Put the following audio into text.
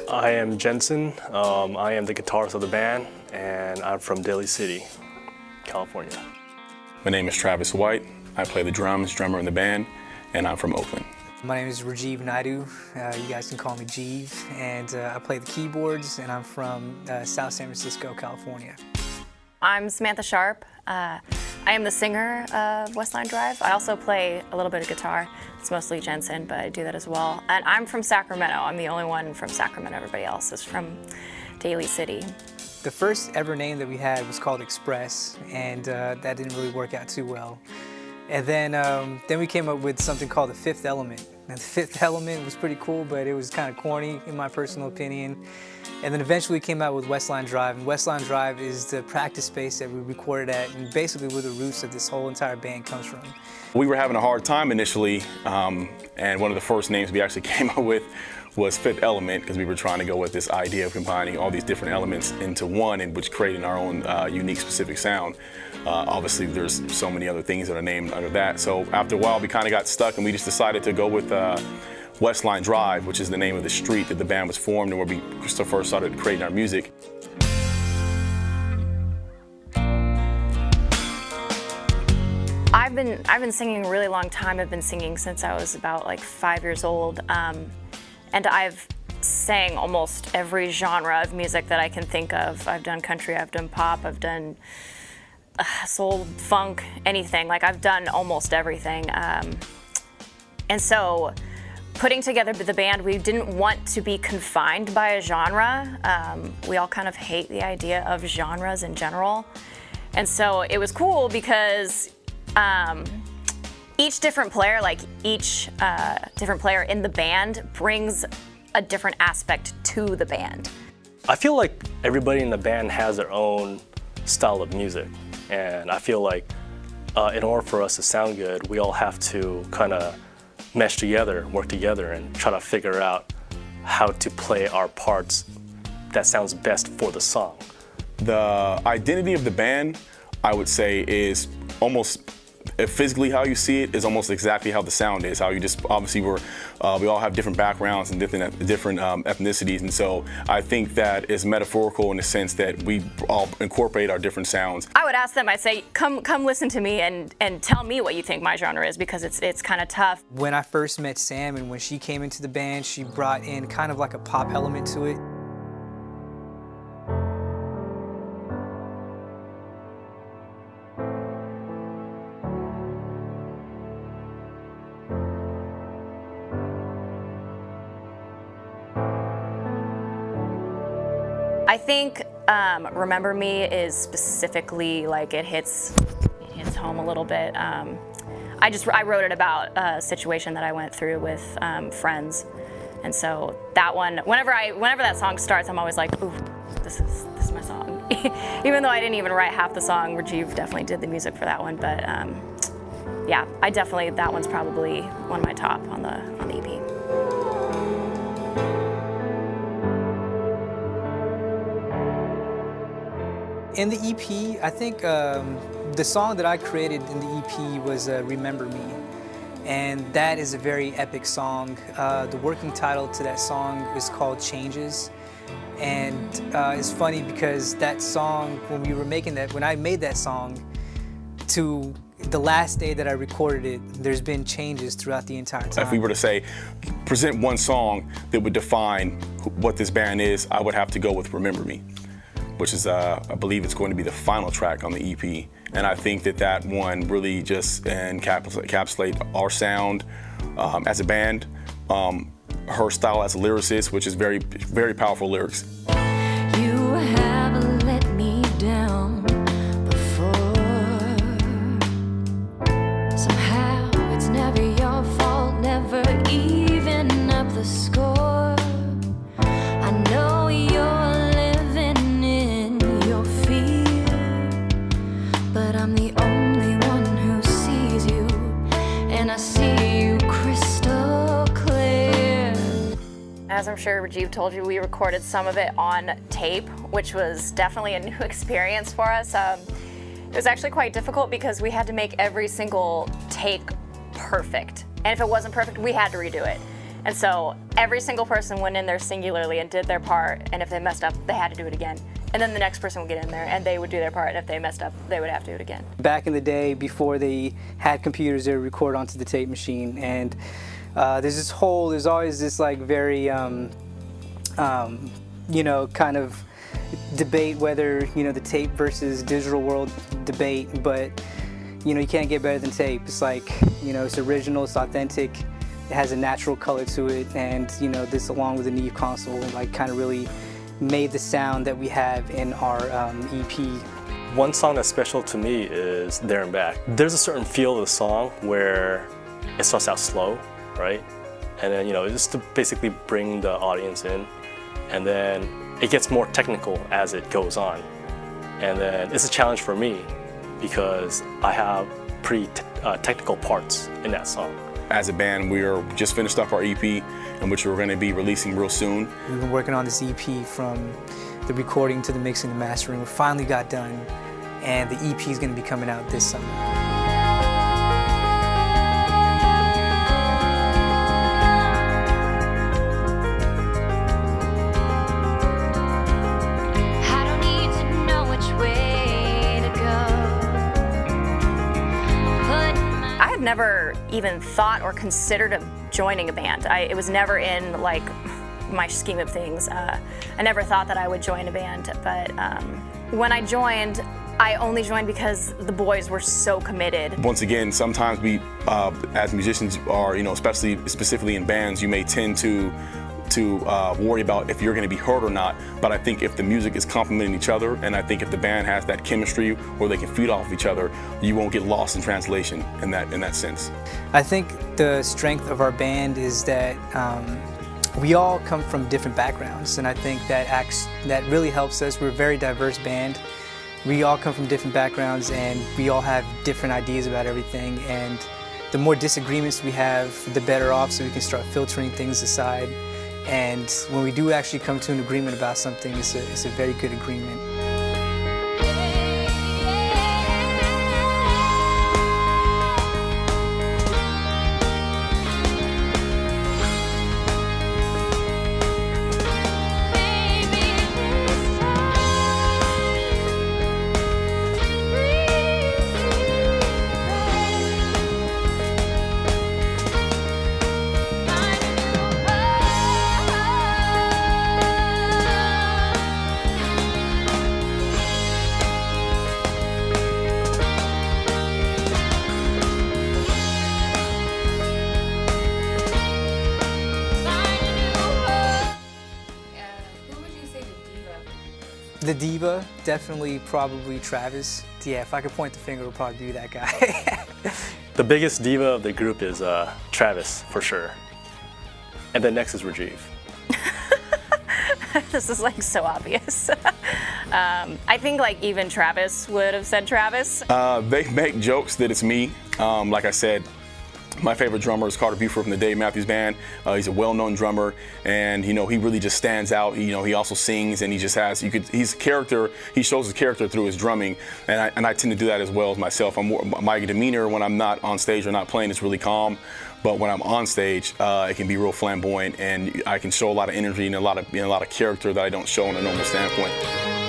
I am Jensen. I am the guitarist of the band, and I'm from Daly City, California. My name is Travis White. I play the drummer in the band, and I'm from Oakland. My name is Rajeev Naidu. You guys can call me Jeev, and I play the keyboards, and I'm from South San Francisco, California. I'm Samantha Sharp. I am the singer of Westline Drive. I also play a little bit of guitar. It's mostly Jensen, but I do that as well. And I'm from Sacramento. I'm the only one from Sacramento. Everybody else is from Daly City. The first ever name that we had was called Express, and that didn't really work out too well. And then we came up with something called the Fifth Element. Now, the Fifth Element was pretty cool, but it was kind of corny in my personal opinion. And then eventually we came out with Westline Drive, and Westline Drive is the practice space that we recorded at, and basically where the roots of this whole entire band comes from. We were having a hard time initially, and one of the first names we actually came up with was Fifth Element, because we were trying to go with this idea of combining all these different elements into one, and which creating our own unique specific sound. Obviously there's so many other things that are named under that, so after a while we kind of got stuck and we just decided to go with Westline Drive, which is the name of the street that the band was formed and where we first started creating our music. I've been singing a really long time. I've been singing since I was about like 5 years old. And I've sang almost every genre of music that I can think of. I've done country, I've done pop, I've done soul, funk, anything. Like, I've done almost everything. And so putting together the band, we didn't want to be confined by a genre. We all kind of hate the idea of genres in general. And so it was cool because each different player, different player in the band brings a different aspect to the band. I feel like everybody in the band has their own style of music, and I feel like in order for us to sound good, we all have to kind of mesh together, work together, and try to figure out how to play our parts that sounds best for the song. The identity of the band, I would say, is almost physically how you see it is almost exactly how the sound is. How you just obviously we all have different backgrounds and different ethnicities, and so I think that is metaphorical in the sense that we all incorporate our different sounds. I would ask them. I'd say, come listen to me and tell me what you think my genre is, because it's kind of tough. When I first met Sam and when she came into the band, she brought in kind of like a pop element to it. I think Remember Me is specifically, like, it hits home a little bit. I wrote it about a situation that I went through with friends, and so that one, whenever that song starts, I'm always like, ooh, this is my song. Even though I didn't even write half the song, Rajeev definitely did the music for that one. But yeah, that one's probably one of my top on the EP. In the EP, I think the song that I created in the EP was Remember Me, and that is a very epic song. The working title to that song is called Changes, and it's funny because that song, when I made that song, to the last day that I recorded it, there's been changes throughout the entire time. If we were to say, present one song that would define what this band is, I would have to go with Remember Me, which is, I believe it's going to be the final track on the EP. And I think that one really just encapsulates our sound as a band, her style as a lyricist, which is very, very powerful lyrics. You haven't let me down before. Somehow it's never your fault, never even up the score. I know you're living in your fear, but I'm the only one who sees you, and I see you crystal clear. As I'm sure Rajeev told you, we recorded some of it on tape, which was definitely a new experience for us. It was actually quite difficult because we had to make every single take perfect. And if it wasn't perfect, we had to redo it. And so every single person went in there singularly and did their part, and if they messed up, they had to do it again. And then the next person would get in there and they would do their part, and if they messed up, they would have to do it again. Back in the day, before they had computers, they would record onto the tape machine, and there's always this like very, you know, kind of debate whether, you know, the tape versus digital world debate, but, you know, you can't get better than tape. It's like, you know, it's original, it's authentic, it has a natural color to it, and, you know, this along with the Neve console, like, kind of really made the sound that we have in our EP. One song that's special to me is There and Back. There's a certain feel of the song where it starts out slow, right? And then, you know, just to basically bring the audience in. And then it gets more technical as it goes on. And then it's a challenge for me because I have pretty technical parts in that song. As a band, we are just finished up our EP, in which we're going to be releasing real soon. We've been working on this EP from the recording to the mixing and mastering. We finally got done, and the EP is going to be coming out this summer. Never even thought or considered of joining a band. It was never in like my scheme of things. I never thought that I would join a band, but when I joined, I only joined because the boys were so committed. Once again, sometimes we, as musicians, are, you know, specifically in bands, you may tend to worry about if you're going to be heard or not, but I think if the music is complementing each other, and I think if the band has that chemistry where they can feed off of each other, you won't get lost in translation in that sense. I think the strength of our band is that we all come from different backgrounds, and I think that really helps us. We're a very diverse band. We all come from different backgrounds, and we all have different ideas about everything, and the more disagreements we have, the better off, so we can start filtering things aside. And when we do actually come to an agreement about something, it's a very good agreement. The diva, definitely probably Travis. Yeah, if I could point the finger, it would probably be that guy. The biggest diva of the group is Travis, for sure. And then next is Rajeev. This is like so obvious. I think like even Travis would have said Travis. They make jokes that it's me. Like I said, my favorite drummer is Carter Buford from the Dave Matthews Band. He's a well-known drummer, and you know he really just stands out. You know, he also sings, and he just has he's a character. He shows his character through his drumming, and I tend to do that as well as myself. My demeanor when I'm not on stage or not playing is really calm, but when I'm on stage, it can be real flamboyant, and I can show a lot of energy and a lot of character that I don't show on a normal standpoint.